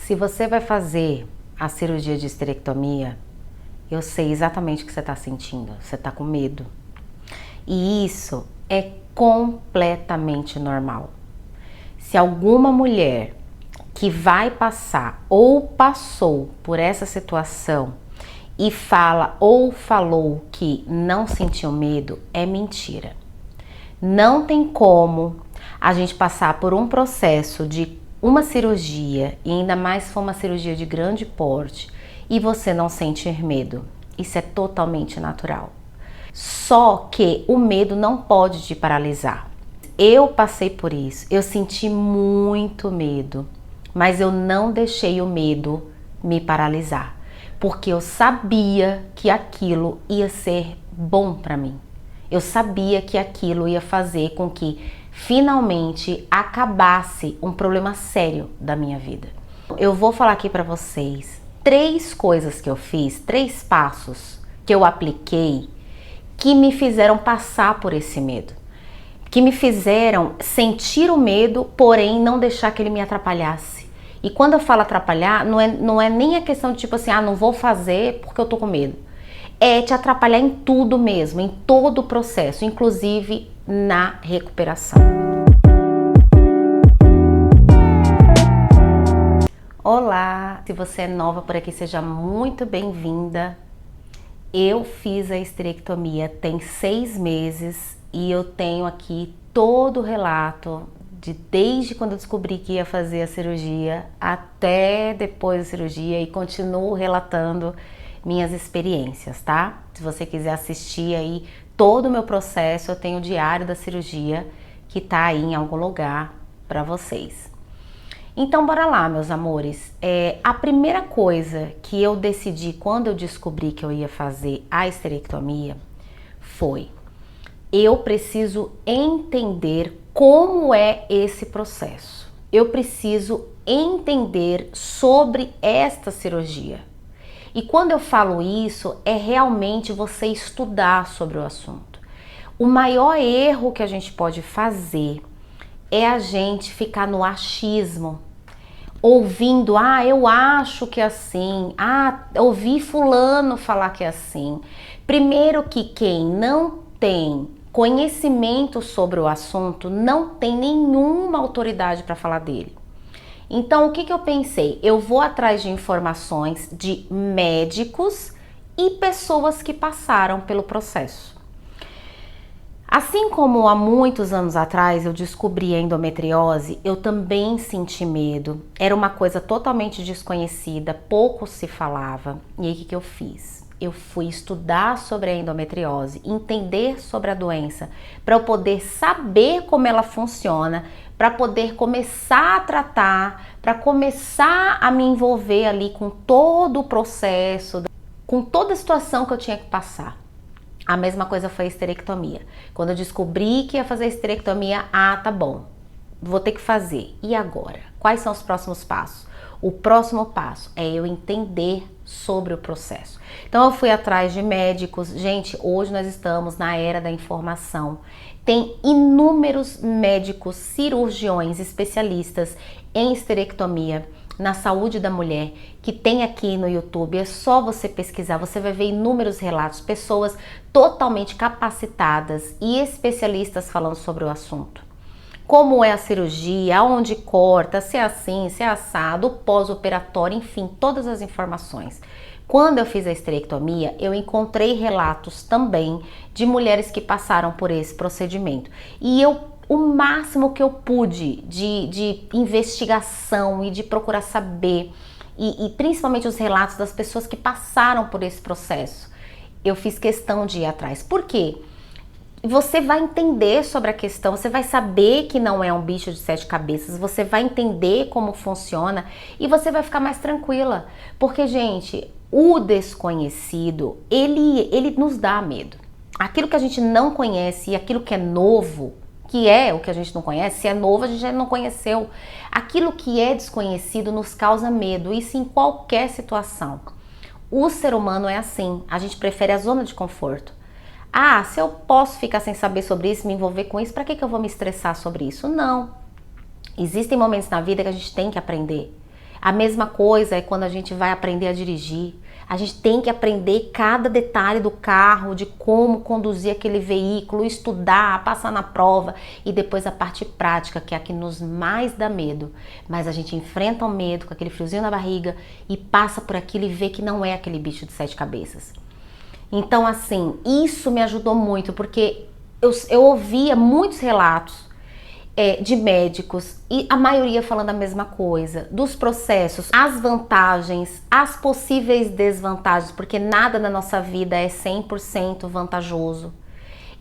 Se você vai fazer a cirurgia de esterectomia, eu sei exatamente o que você está sentindo. Você está com medo. E isso é completamente normal. Se alguma mulher que vai passar ou passou por essa situação e fala ou falou que não sentiu medo, é mentira. Não tem como a gente passar por um processo de uma cirurgia, e ainda mais se for uma cirurgia de grande porte, e você não sentir medo. Isso é totalmente natural. Só que o medo não pode te paralisar. Eu passei por isso, eu senti muito medo, mas eu não deixei o medo me paralisar, porque eu sabia que aquilo ia ser bom para mim. Eu sabia que aquilo ia fazer com que finalmente acabasse um problema sério da minha vida. Eu vou falar aqui para vocês 3 coisas que eu fiz, 3 passos que eu apliquei que me fizeram passar por esse medo, que me fizeram sentir o medo, porém não deixar que ele me atrapalhasse. E quando eu falo atrapalhar, não é nem a questão de tipo assim, não vou fazer porque eu tô com medo. É te atrapalhar em tudo mesmo, em todo o processo, inclusive na recuperação. Olá, se você é nova por aqui, seja muito bem-vinda. Eu fiz a esterectomia tem 6 meses e eu tenho aqui todo o relato desde quando eu descobri que ia fazer a cirurgia até depois da cirurgia e continuo relatando minhas experiências, tá? Se você quiser assistir aí todo o meu processo, eu tenho o diário da cirurgia que tá aí em algum lugar para vocês. Então bora lá, meus amores. A primeira coisa que eu decidi quando eu descobri que eu ia fazer a esterectomia foi: eu preciso entender como é esse processo. Eu preciso entender sobre esta cirurgia. E quando eu falo isso, é realmente você estudar sobre o assunto. O maior erro que a gente pode fazer é a gente ficar no achismo, ouvindo, eu acho que é assim, ouvi fulano falar que é assim. Primeiro que quem não tem conhecimento sobre o assunto não tem nenhuma autoridade para falar dele. Então, o que eu pensei? Eu vou atrás de informações de médicos e pessoas que passaram pelo processo. Assim como há muitos anos atrás eu descobri a endometriose, eu também senti medo. Era uma coisa totalmente desconhecida, pouco se falava. E aí o que eu fiz? Eu fui estudar sobre a endometriose, entender sobre a doença, para eu poder saber como ela funciona, para poder começar a tratar, para começar a me envolver ali com todo o processo, com toda a situação que eu tinha que passar. A mesma coisa foi a esterectomia. Quando eu descobri que ia fazer a esterectomia, tá bom, vou ter que fazer. E agora? Quais são os próximos passos? O próximo passo é eu entender sobre o processo. Então eu fui atrás de médicos. Gente, hoje nós estamos na era da informação. Tem inúmeros médicos, cirurgiões, especialistas em esterectomia, na saúde da mulher, que tem aqui no YouTube. É só você pesquisar, você vai ver inúmeros relatos, pessoas totalmente capacitadas e especialistas falando sobre o assunto. Como é a cirurgia, aonde corta, se é assim, se é assado, o pós-operatório, enfim, todas as informações. Quando eu fiz a esterectomia, eu encontrei relatos também de mulheres que passaram por esse procedimento. E o máximo que eu pude de investigação e de procurar saber, e principalmente os relatos das pessoas que passaram por esse processo, eu fiz questão de ir atrás. Por quê? Você vai entender sobre a questão, você vai saber que não é um bicho de 7 cabeças, você vai entender como funciona e você vai ficar mais tranquila. Porque, gente, o desconhecido, ele nos dá medo. Aquilo que a gente não conhece e aquilo que é novo, que é o que a gente não conhece, se é novo a gente já não conheceu. Aquilo que é desconhecido nos causa medo, isso em qualquer situação. O ser humano é assim, a gente prefere a zona de conforto. Se eu posso ficar sem saber sobre isso, me envolver com isso, para que eu vou me estressar sobre isso? Não. Existem momentos na vida que a gente tem que aprender. A mesma coisa é quando a gente vai aprender a dirigir. A gente tem que aprender cada detalhe do carro, de como conduzir aquele veículo, estudar, passar na prova e depois a parte prática, que é a que nos mais dá medo. Mas a gente enfrenta o medo com aquele friozinho na barriga e passa por aquilo e vê que não é aquele bicho de 7 cabeças. Então, assim, isso me ajudou muito, porque eu ouvia muitos relatos de médicos e a maioria falando a mesma coisa, dos processos, as vantagens, as possíveis desvantagens, porque nada na nossa vida é 100% vantajoso.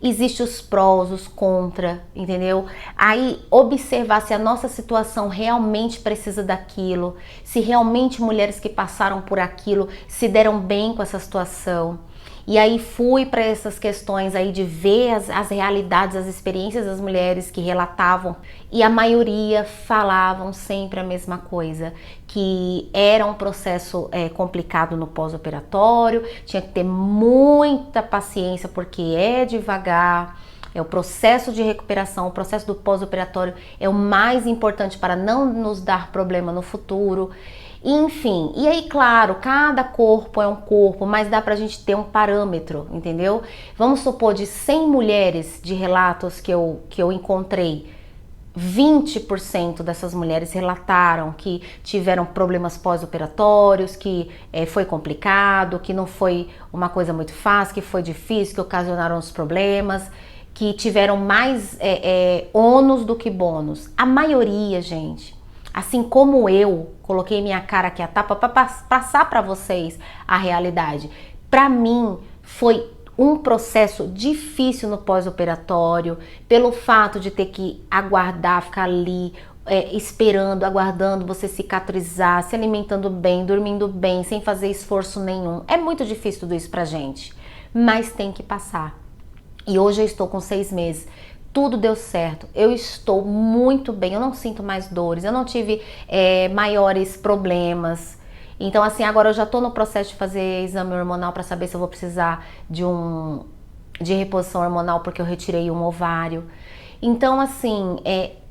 Existem os prós, os contra, entendeu? Aí observar se a nossa situação realmente precisa daquilo, se realmente mulheres que passaram por aquilo se deram bem com essa situação. E aí fui para essas questões aí de ver as realidades, as experiências das mulheres que relatavam, e a maioria falavam sempre a mesma coisa, que era um processo complicado no pós-operatório, tinha que ter muita paciência porque é devagar. É o processo de recuperação, o processo do pós-operatório é o mais importante para não nos dar problema no futuro. Enfim, e aí, claro, cada corpo é um corpo, mas dá pra gente ter um parâmetro, entendeu? Vamos supor, de 100 mulheres de relatos que eu encontrei, 20% dessas mulheres relataram que tiveram problemas pós-operatórios, que foi complicado, que não foi uma coisa muito fácil, que foi difícil, que ocasionaram os problemas, que tiveram mais ônus do que bônus. A maioria, gente, assim como eu coloquei minha cara aqui a tapa para passar para vocês a realidade, para mim foi um processo difícil no pós-operatório, pelo fato de ter que aguardar, ficar ali esperando, aguardando você cicatrizar, se alimentando bem, dormindo bem, sem fazer esforço nenhum. É muito difícil tudo isso pra gente, mas tem que passar. E hoje eu estou com 6 meses. Tudo deu certo, eu estou muito bem, eu não sinto mais dores, eu não tive maiores problemas. Então assim, agora eu já estou no processo de fazer exame hormonal para saber se eu vou precisar de reposição hormonal, porque eu retirei um ovário. Então assim,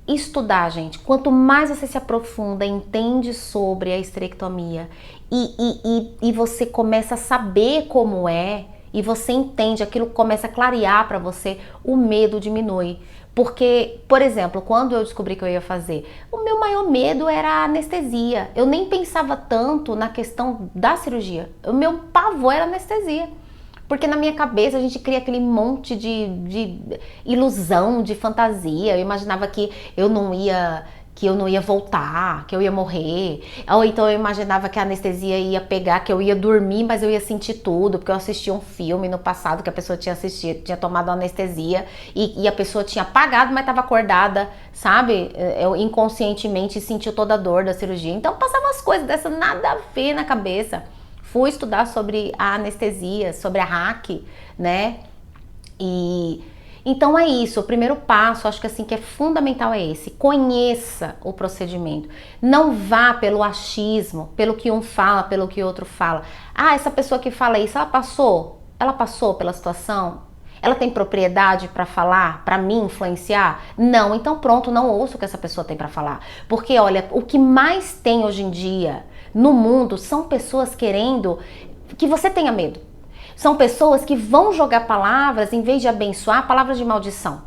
estudar, gente, quanto mais você se aprofunda, entende sobre a esterectomia e você começa a saber como é, e você entende, aquilo começa a clarear para você, o medo diminui. Porque, por exemplo, quando eu descobri que eu ia fazer, o meu maior medo era a anestesia. Eu nem pensava tanto na questão da cirurgia. O meu pavor era a anestesia. Porque na minha cabeça a gente cria aquele monte de ilusão, de fantasia. Eu imaginava que eu não ia voltar, que eu ia morrer. Ou então eu imaginava que a anestesia ia pegar, que eu ia dormir, mas eu ia sentir tudo, porque eu assisti um filme no passado que a pessoa tinha assistido, tinha tomado anestesia e a pessoa tinha apagado, mas estava acordada, sabe? Eu inconscientemente sentiu toda a dor da cirurgia. Então passava umas coisas dessas, nada a ver na cabeça. Fui estudar sobre a anestesia, sobre a hack, né? Então é isso, o primeiro passo, acho que assim que é fundamental é esse, conheça o procedimento, não vá pelo achismo, pelo que um fala, pelo que o outro fala. Ah, essa pessoa que fala isso, ela passou pela situação? Ela tem propriedade para falar, para me influenciar? Não, então pronto, não ouço o que essa pessoa tem para falar, porque olha, o que mais tem hoje em dia no mundo são pessoas querendo que você tenha medo. São pessoas que vão jogar palavras, em vez de abençoar, palavras de maldição,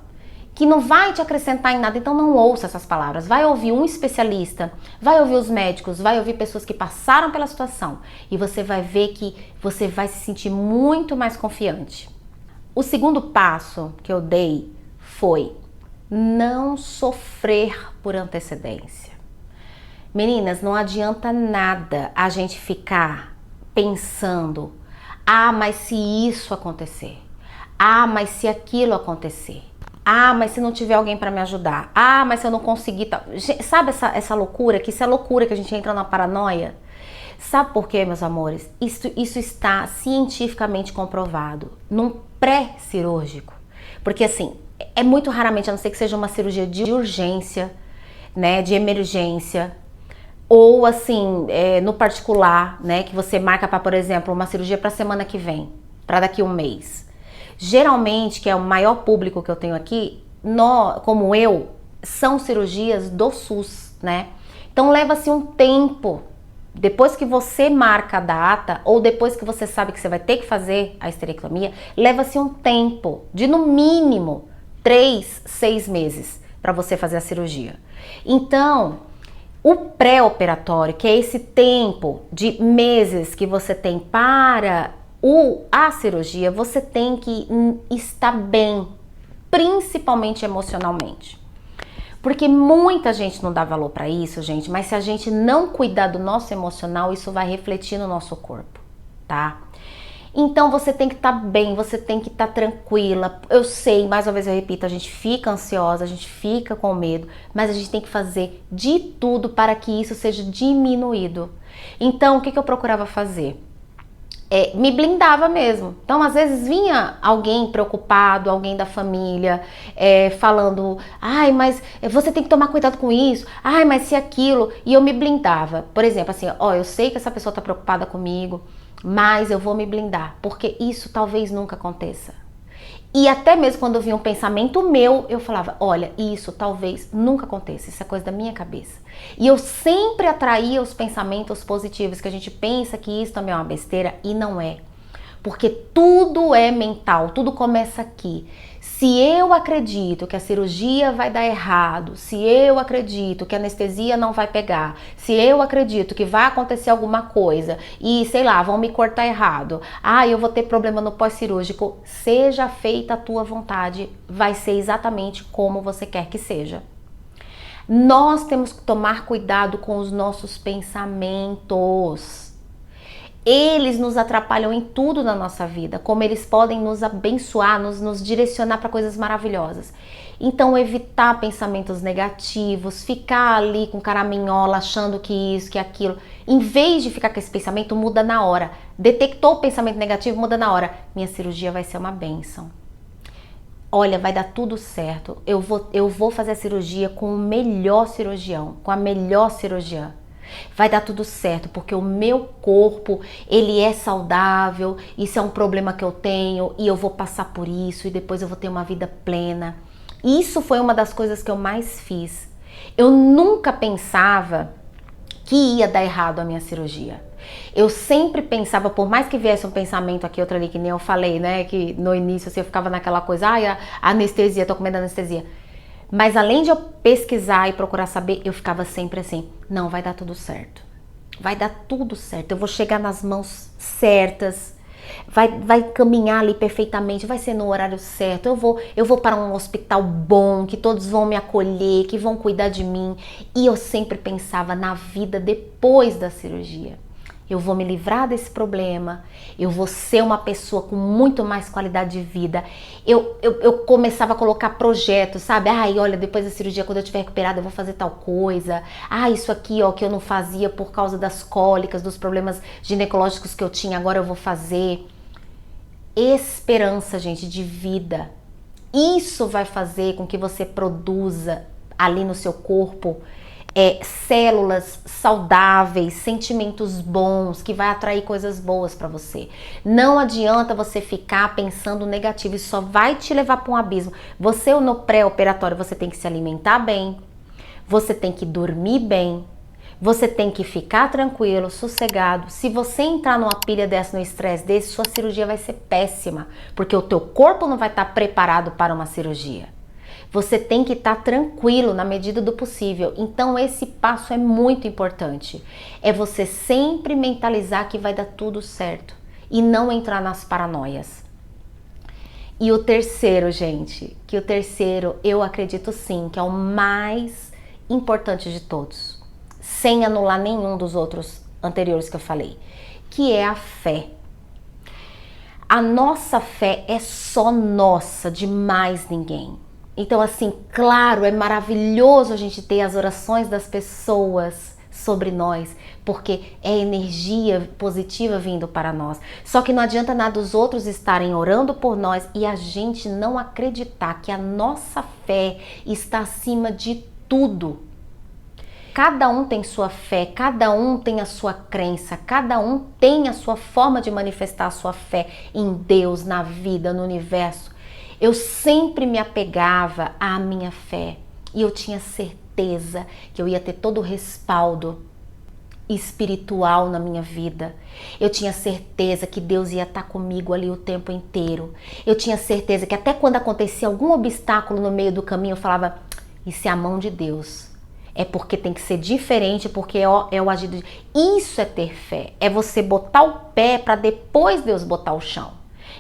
que não vai te acrescentar em nada. Então não ouça essas palavras. Vai ouvir um especialista, vai ouvir os médicos, vai ouvir pessoas que passaram pela situação. E você vai ver que você vai se sentir muito mais confiante. O segundo passo que eu dei foi não sofrer por antecedência. Meninas, não adianta nada a gente ficar pensando: ah, mas se isso acontecer, ah, mas se aquilo acontecer, ah, mas se não tiver alguém para me ajudar, ah, mas se eu não conseguir, sabe essa loucura, que isso é loucura, que a gente entra na paranoia? Sabe por quê, meus amores? Isso está cientificamente comprovado num pré-cirúrgico, porque assim, é muito raramente, a não ser que seja uma cirurgia de urgência, né, de emergência, ou assim, no particular, né, que você marca para, por exemplo, uma cirurgia para semana que vem, para daqui a um mês. Geralmente, que é o maior público que eu tenho aqui, como eu, são cirurgias do SUS, né? Então leva-se um tempo depois que você marca a data, ou depois que você sabe que você vai ter que fazer a esterectomia, leva-se um tempo de no mínimo 3, 6 meses para você fazer a cirurgia. Então, o pré-operatório, que é esse tempo de meses que você tem para a cirurgia, você tem que estar bem, principalmente emocionalmente. Porque muita gente não dá valor para isso, gente, mas se a gente não cuidar do nosso emocional, isso vai refletir no nosso corpo, tá? Então você tem que estar bem, você tem que estar tranquila. Eu sei, mais uma vez eu repito, a gente fica ansiosa, a gente fica com medo, mas a gente tem que fazer de tudo para que isso seja diminuído. Então, o que eu procurava fazer? Me blindava mesmo. Então, às vezes vinha alguém preocupado, alguém da família, falando, ai, mas você tem que tomar cuidado com isso, ai, mas se aquilo, e eu me blindava. Por exemplo, assim, ó, eu sei que essa pessoa tá preocupada comigo, mas eu vou me blindar, porque isso talvez nunca aconteça. E até mesmo quando eu via um pensamento meu, eu falava, olha, isso talvez nunca aconteça, isso é coisa da minha cabeça. E eu sempre atraía os pensamentos positivos, que a gente pensa que isso também é uma besteira, e não é. Porque tudo é mental, tudo começa aqui. Se eu acredito que a cirurgia vai dar errado, se eu acredito que a anestesia não vai pegar, se eu acredito que vai acontecer alguma coisa e, sei lá, vão me cortar errado, eu vou ter problema no pós-cirúrgico, seja feita a tua vontade, vai ser exatamente como você quer que seja. Nós temos que tomar cuidado com os nossos pensamentos. Eles nos atrapalham em tudo na nossa vida, como eles podem nos abençoar, nos direcionar para coisas maravilhosas. Então, evitar pensamentos negativos, ficar ali com caraminhola, achando que isso, que aquilo. Em vez de ficar com esse pensamento, muda na hora. Detectou o pensamento negativo, muda na hora. Minha cirurgia vai ser uma bênção. Olha, vai dar tudo certo. Eu vou fazer a cirurgia com o melhor cirurgião, com a melhor cirurgiã. Vai dar tudo certo, porque o meu corpo, ele é saudável, isso é um problema que eu tenho e eu vou passar por isso e depois eu vou ter uma vida plena. Isso foi uma das coisas que eu mais fiz. Eu nunca pensava que ia dar errado a minha cirurgia. Eu sempre pensava, por mais que viesse um pensamento aqui, outro ali, que nem eu falei, né, que no início assim, eu ficava naquela coisa, a anestesia, tô com medo da anestesia. Mas além de eu pesquisar e procurar saber, eu ficava sempre assim, não, vai dar tudo certo. Vai dar tudo certo, eu vou chegar nas mãos certas, vai caminhar ali perfeitamente, vai ser no horário certo, eu vou para um hospital bom, que todos vão me acolher, que vão cuidar de mim. E eu sempre pensava na vida depois da cirurgia. Eu vou me livrar desse problema, eu vou ser uma pessoa com muito mais qualidade de vida. Eu começava a colocar projetos, sabe? Olha, depois da cirurgia, quando eu estiver recuperada, eu vou fazer tal coisa. Isso aqui, ó, que eu não fazia por causa das cólicas, dos problemas ginecológicos que eu tinha, agora eu vou fazer. Esperança, gente, de vida. Isso vai fazer com que você produza ali no seu corpo células saudáveis, sentimentos bons, que vai atrair coisas boas para você. Não adianta você ficar pensando negativo, isso só vai te levar para um abismo. Você no pré-operatório, você tem que se alimentar bem, você tem que dormir bem, você tem que ficar tranquilo, sossegado. Se você entrar numa pilha dessa, no estresse desse, sua cirurgia vai ser péssima, porque o teu corpo não vai estar preparado para uma cirurgia. Você tem que estar tranquilo na medida do possível. Então esse passo é muito importante. É você sempre mentalizar que vai dar tudo certo e não entrar nas paranoias. E o terceiro, gente, eu acredito sim, que é o mais importante de todos, sem anular nenhum dos outros anteriores que eu falei, que é a fé. A nossa fé é só nossa, de mais ninguém. Então, assim, claro, é maravilhoso a gente ter as orações das pessoas sobre nós, porque é energia positiva vindo para nós. Só que não adianta nada os outros estarem orando por nós e a gente não acreditar que a nossa fé está acima de tudo. Cada um tem sua fé, cada um tem a sua crença, cada um tem a sua forma de manifestar a sua fé em Deus, na vida, no universo. Eu sempre me apegava à minha fé e eu tinha certeza que eu ia ter todo o respaldo. espiritual na minha vida. Eu tinha certeza que Deus ia estar comigo ali o tempo inteiro. Eu tinha certeza que até quando acontecia algum obstáculo no meio do caminho, eu falava, isso é a mão de Deus. É porque tem que ser diferente, porque é o agir de... Isso é ter fé. É você botar o pé para depois Deus botar o chão.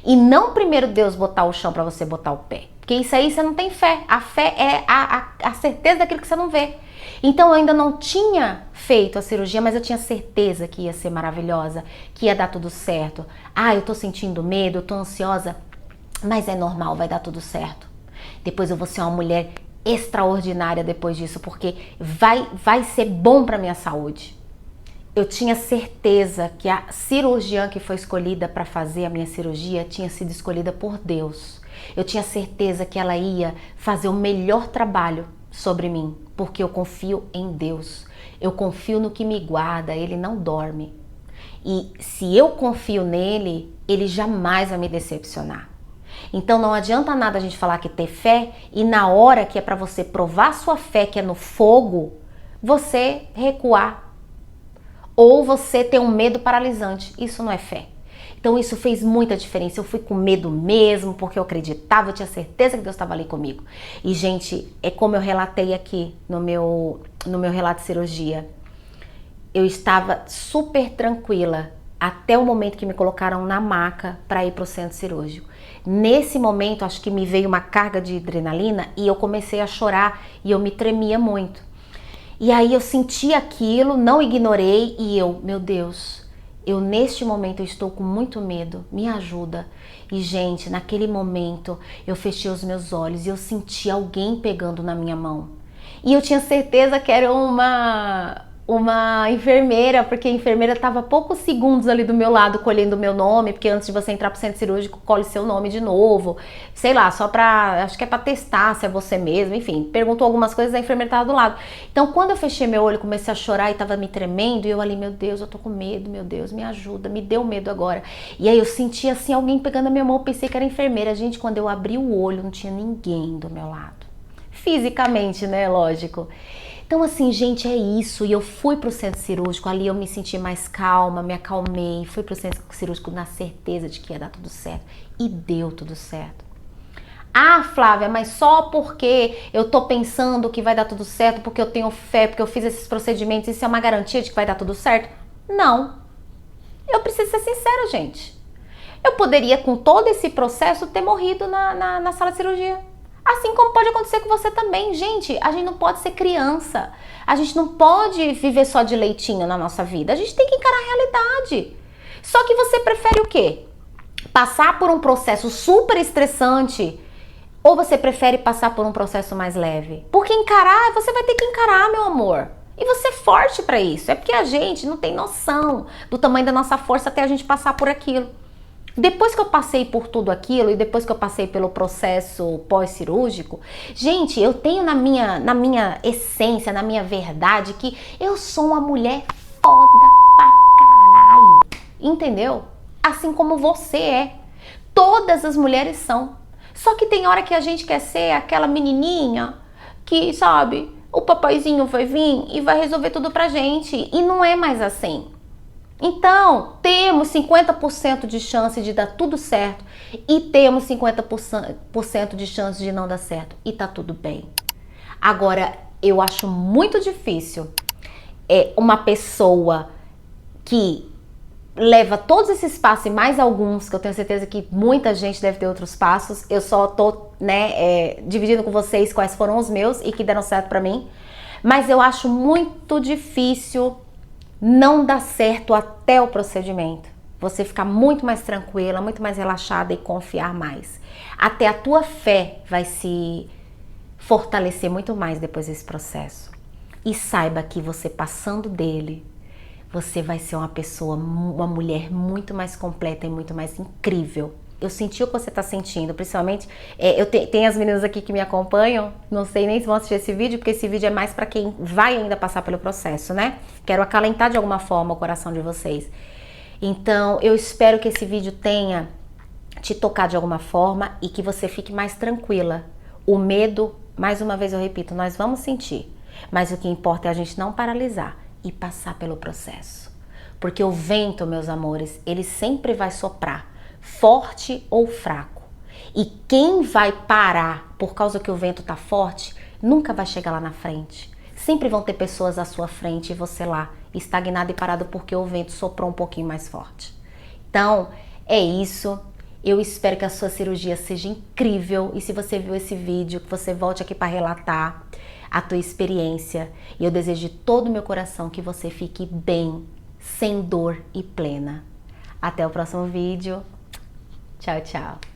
E não primeiro Deus botar o chão para você botar o pé. Porque isso aí você não tem fé. A fé é a certeza daquilo que você não vê. Então eu ainda não tinha feito a cirurgia, mas eu tinha certeza que ia ser maravilhosa, que ia dar tudo certo. Eu tô sentindo medo, eu tô ansiosa, mas é normal, vai dar tudo certo. Depois eu vou ser uma mulher extraordinária depois disso, porque vai ser bom para minha saúde. Eu tinha certeza que a cirurgiã que foi escolhida para fazer a minha cirurgia tinha sido escolhida por Deus. Eu tinha certeza que ela ia fazer o melhor trabalho sobre mim, porque eu confio em Deus. Eu confio no que me guarda, Ele não dorme. E se eu confio nele, Ele jamais vai me decepcionar. Então não adianta nada a gente falar que ter fé e na hora que é para você provar sua fé, que é no fogo, você recuar. Ou você ter um medo paralisante. Isso não é fé. Então isso fez muita diferença. Eu fui com medo mesmo, porque eu acreditava, eu tinha certeza que Deus estava ali comigo. E gente, é como eu relatei aqui no meu relato de cirurgia. Eu estava super tranquila até o momento que me colocaram na maca para ir para o centro cirúrgico. Nesse momento, acho que me veio uma carga de adrenalina e eu comecei a chorar e eu me tremia muito. E aí eu senti aquilo, não ignorei e meu Deus, neste momento eu estou com muito medo, me ajuda. E gente, naquele momento eu fechei os meus olhos e eu senti alguém pegando na minha mão. E eu tinha certeza que era uma enfermeira, porque a enfermeira estava poucos segundos ali do meu lado colhendo o meu nome, porque antes de você entrar pro centro cirúrgico, colhe seu nome de novo, sei lá, acho que é pra testar se é você mesmo, enfim, perguntou algumas coisas, a enfermeira estava do lado. Então quando eu fechei meu olho, comecei a chorar e tava me tremendo, e eu ali, meu Deus, eu tô com medo, meu Deus, me ajuda, me deu medo agora. E aí eu senti assim, alguém pegando a minha mão, eu pensei que era enfermeira. Gente, quando eu abri o olho, não tinha ninguém do meu lado. Fisicamente, né, lógico. Então assim, gente, é isso. E eu fui pro centro cirúrgico, ali eu me senti mais calma, me acalmei, fui pro centro cirúrgico na certeza de que ia dar tudo certo. E deu tudo certo. Flávia, mas só porque eu tô pensando que vai dar tudo certo, porque eu tenho fé, porque eu fiz esses procedimentos, isso é uma garantia de que vai dar tudo certo? Não. Eu preciso ser sincera, gente. Eu poderia, com todo esse processo, ter morrido na sala de cirurgia. Assim como pode acontecer com você também. Gente, a gente não pode ser criança. A gente não pode viver só de leitinho na nossa vida. A gente tem que encarar a realidade. Só que você prefere o quê? Passar por um processo super estressante ou você prefere passar por um processo mais leve? Porque encarar, você vai ter que encarar, meu amor. E você é forte pra isso. É porque a gente não tem noção do tamanho da nossa força até a gente passar por aquilo. Depois que eu passei por tudo aquilo e depois que eu passei pelo processo pós-cirúrgico, gente, eu tenho na minha essência, na minha verdade, que eu sou uma mulher foda pra caralho, entendeu? Assim como você é. Todas as mulheres são. Só que tem hora que a gente quer ser aquela menininha que, sabe, o papaizinho vai vir e vai resolver tudo pra gente. E não é mais assim. Então, temos 50% de chance de dar tudo certo e temos 50% de chance de não dar certo. E tá tudo bem. Agora, eu acho muito difícil uma pessoa que leva todos esses passos e mais alguns, que eu tenho certeza que muita gente deve ter outros passos. Eu só tô, dividindo com vocês quais foram os meus e que deram certo pra mim. Mas eu acho muito difícil não dá certo até o procedimento. Você ficar muito mais tranquila, muito mais relaxada e confiar mais. Até a tua fé vai se fortalecer muito mais depois desse processo. E saiba que você passando dele, você vai ser uma pessoa, uma mulher muito mais completa e muito mais incrível. Eu senti o que você está sentindo, principalmente, tem as meninas aqui que me acompanham, não sei nem se vão assistir esse vídeo, porque esse vídeo é mais para quem vai ainda passar pelo processo, né? Quero acalentar de alguma forma o coração de vocês. Então, eu espero que esse vídeo tenha te tocado de alguma forma e que você fique mais tranquila. O medo, mais uma vez eu repito, nós vamos sentir, mas o que importa é a gente não paralisar e passar pelo processo. Porque o vento, meus amores, ele sempre vai soprar, forte ou fraco. E quem vai parar por causa que o vento tá forte, nunca vai chegar lá na frente. Sempre vão ter pessoas à sua frente e você lá, estagnado e parado porque o vento soprou um pouquinho mais forte. Então, é isso. Eu espero que a sua cirurgia seja incrível e se você viu esse vídeo, que você volte aqui para relatar a tua experiência. E eu desejo de todo o meu coração que você fique bem, sem dor e plena. Até o próximo vídeo. Tchau, tchau.